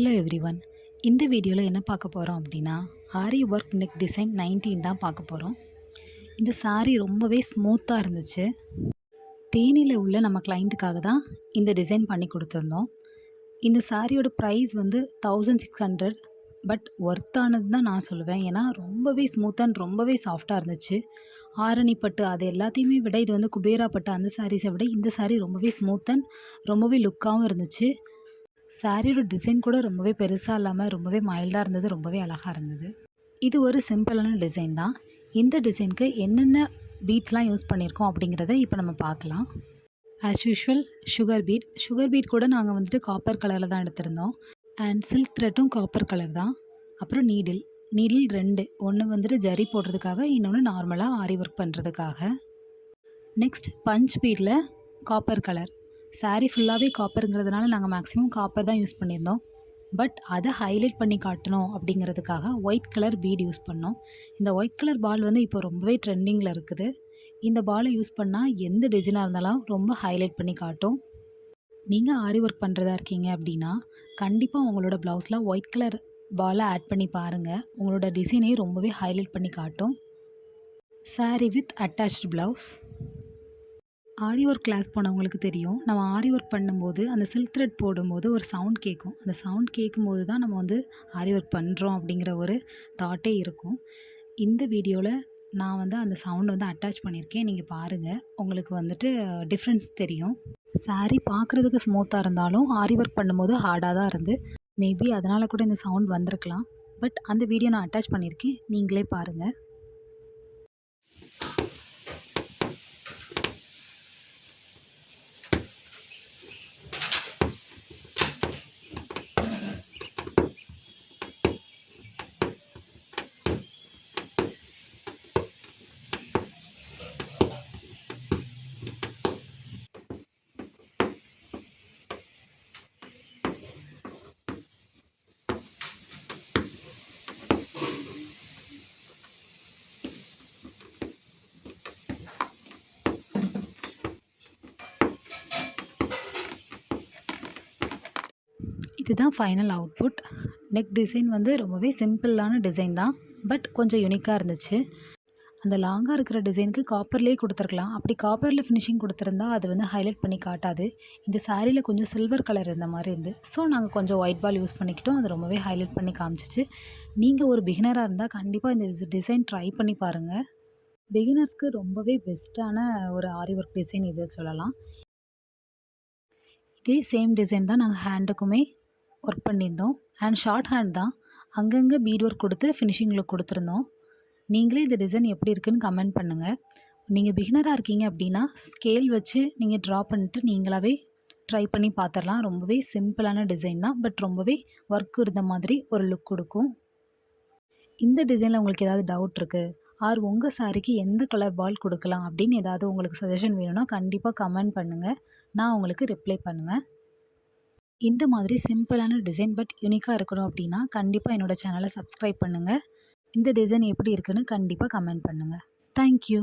Hello everyone. இந்த வீடியோவில் என்ன பார்க்க போகிறோம் அப்படின்னா, ஆரி ஒர்க் நெக் டிசைன் 19 தான் பார்க்க போகிறோம். இந்த saree ரொம்பவே ஸ்மூத்தாக இருந்துச்சு. தேனியில் உள்ள நம்ம கிளைண்ட்டுக்காக தான் இந்த டிசைன் பண்ணி கொடுத்துருந்தோம். இந்த சாரியோட ப்ரைஸ் வந்து 1600, பட் ஒர்த்தானது தான் நான் சொல்லுவேன். ஏன்னா ரொம்பவே ஸ்மூத் அண்ட் ரொம்பவே சாஃப்டாக இருந்துச்சு. ஆரணி பட்டு அது எல்லாத்தையுமே விட இது வந்து குபேரா பட்டு அந்த சாரீஸை விட இந்த சாரீ ரொம்பவே ஸ்மூத் அண்ட் ரொம்பவே லுக்காகவும் இருந்துச்சு. சாரியோட டிசைன் கூட ரொம்பவே பெருசாக இல்லாமல் ரொம்பவே மைல்டாக இருந்தது, ரொம்பவே அழகாக இருந்தது. இது ஒரு சிம்பிளான டிசைன் தான். இந்த டிசைனுக்கு என்னென்ன பீட்ஸ்லாம் யூஸ் பண்ணியிருக்கோம் அப்படிங்கிறத இப்போ நம்ம பார்க்கலாம். ஆஸ் யூஷுவல் சுகர் பீட் கூட நாங்கள் வந்துட்டு காப்பர் கலரில் தான் எடுத்திருந்தோம். அண்ட் சில்க் த்ரெட்டும் காப்பர் கலர் தான். அப்புறம் நீடில் 2, ஒன்று வந்துட்டு ஜரி போடுறதுக்காக, இன்னொன்று நார்மலாக ஆரி ஒர்க் பண்ணுறதுக்காக. நெக்ஸ்ட் பஞ்ச் பீடில் காப்பர் கலர். சாரீ ஃபுல்லாகவே காப்பருங்கிறதுனால நாங்கள் மேக்ஸிமம் காப்பர் தான் யூஸ் பண்ணியிருந்தோம். பட் அதை ஹைலைட் பண்ணி காட்டணும் அப்படிங்கிறதுக்காக ஒயிட் கலர் பீட் யூஸ் பண்ணோம். இந்த ஒயிட் கலர் பால் வந்து இப்போ ரொம்பவே ட்ரெண்டிங்கில் இருக்குது. இந்த பாலை யூஸ் பண்ணால் எந்த டிசைனாக இருந்தாலும் ரொம்ப ஹைலைட் பண்ணி காட்டும். நீங்கள் ஆரி ஒர்க் பண்ணுறதா இருக்கீங்க அப்படின்னா கண்டிப்பாக உங்களோட ப்ளவுஸில் ஒயிட் கலர் பாலை ஆட் பண்ணி பாருங்கள். உங்களோட டிசைனை ரொம்பவே ஹைலைட் பண்ணி காட்டும். Sari with attached blouse. Aari work class போனவங்களுக்கு தெரியும், நம்ம ஆரி ஒர்க் பண்ணும்போது அந்த சில்க் த்ரெட் போடும்போது ஒரு சவுண்ட் கேட்கும். அந்த சவுண்ட் கேட்கும்போது தான் நம்ம வந்து ஆரி ஒர்க் பண்ணுறோம் அப்படிங்கிற ஒரு தாட்டே இருக்கும். இந்த வீடியோவில் நான் வந்து அந்த சவுண்ட் வந்து அட்டாச் பண்ணியிருக்கேன். நீங்கள் பாருங்கள், உங்களுக்கு வந்துட்டு டிஃப்ரென்ஸ் தெரியும். சாரீ பார்க்குறதுக்கு ஸ்மூத்தாக இருந்தாலும் ஆரி ஒர்க் பண்ணும்போது ஹார்டாக தான் இருந்து, மேபி அதனால் கூட இந்த சவுண்ட் வந்திருக்கலாம். பட் அந்த வீடியோ நான் அட்டாச் பண்ணியிருக்கேன், நீங்களே பாருங்கள். இதுதான் ஃபைனல் அவுட்புட். நெக் டிசைன் வந்து ரொம்பவே சிம்பிளான டிசைன் தான், பட் கொஞ்சம் யூனிக்காக இருந்துச்சு. அந்த லாங்காக இருக்கிற டிசைனுக்கு காப்பர்லேயே கொடுத்துருக்கலாம். அப்படி காப்பரில் ஃபினிஷிங் கொடுத்துருந்தா அது வந்து ஹைலைட் பண்ணி காட்டாது. இந்த சாரியில் கொஞ்சம் சில்வர் கலர் இருந்த மாதிரி இருந்து, ஸோ நாங்கள் கொஞ்சம் ஒயிட் பால் யூஸ் பண்ணிக்கிட்டோம். அது ரொம்பவே ஹைலைட் பண்ணி காமிச்சிச்சு. நீங்கள் ஒரு பிகினராக இருந்தால் கண்டிப்பாக இந்த டிசைன் ட்ரை பண்ணி பாருங்கள். பிகினர்ஸ்க்கு ரொம்பவே பெஸ்ட்டான ஒரு ஆரி ஒர்க் டிசைன் இது சொல்லலாம். இதே சேம் டிசைன் தான் நாங்கள் ஹேண்டுக்குமே ஒர்க் பண்ணியிருந்தோம். அண்ட் ஷார்ட் ஹேண்ட் தான், அங்கங்கே பீட் ஒர்க் கொடுத்து ஃபினிஷிங் லுக் கொடுத்துருந்தோம். நீங்களே இந்த டிசைன் எப்படி இருக்குதுன்னு கமெண்ட் பண்ணுங்கள். நீங்கள் பிகினராக இருக்கீங்க அப்படின்னா ஸ்கேல் வச்சு நீங்கள் ட்ரா பண்ணிட்டு நீங்களாகவே ட்ரை பண்ணி பார்த்துடலாம். ரொம்பவே சிம்பிளான டிசைன் தான், பட் ரொம்பவே ஒர்க் இருந்த மாதிரி ஒரு லுக் கொடுக்கும். இந்த டிசைனில் உங்களுக்கு ஏதாவது டவுட் இருக்குது, ஆர் உங்கள் சாரிக்கு எந்த கலர் பால் கொடுக்கலாம் அப்படின்னு ஏதாவது உங்களுக்கு சஜஷன் வேணும்னா கண்டிப்பாக கமெண்ட் பண்ணுங்கள், நான் உங்களுக்கு ரிப்ளை பண்ணுவேன். இந்த மாதிரி சிம்பிளான டிசைன் பட் யூனிக்காக இருக்கணும் அப்படின்னா கண்டிப்பாக என்னோடய சேனலை சப்ஸ்கிரைப் பண்ணுங்கள். இந்த டிசைன் எப்படி இருக்குன்னு கண்டிப்பாக கமெண்ட் பண்ணுங்கள். தேங்க்யூ.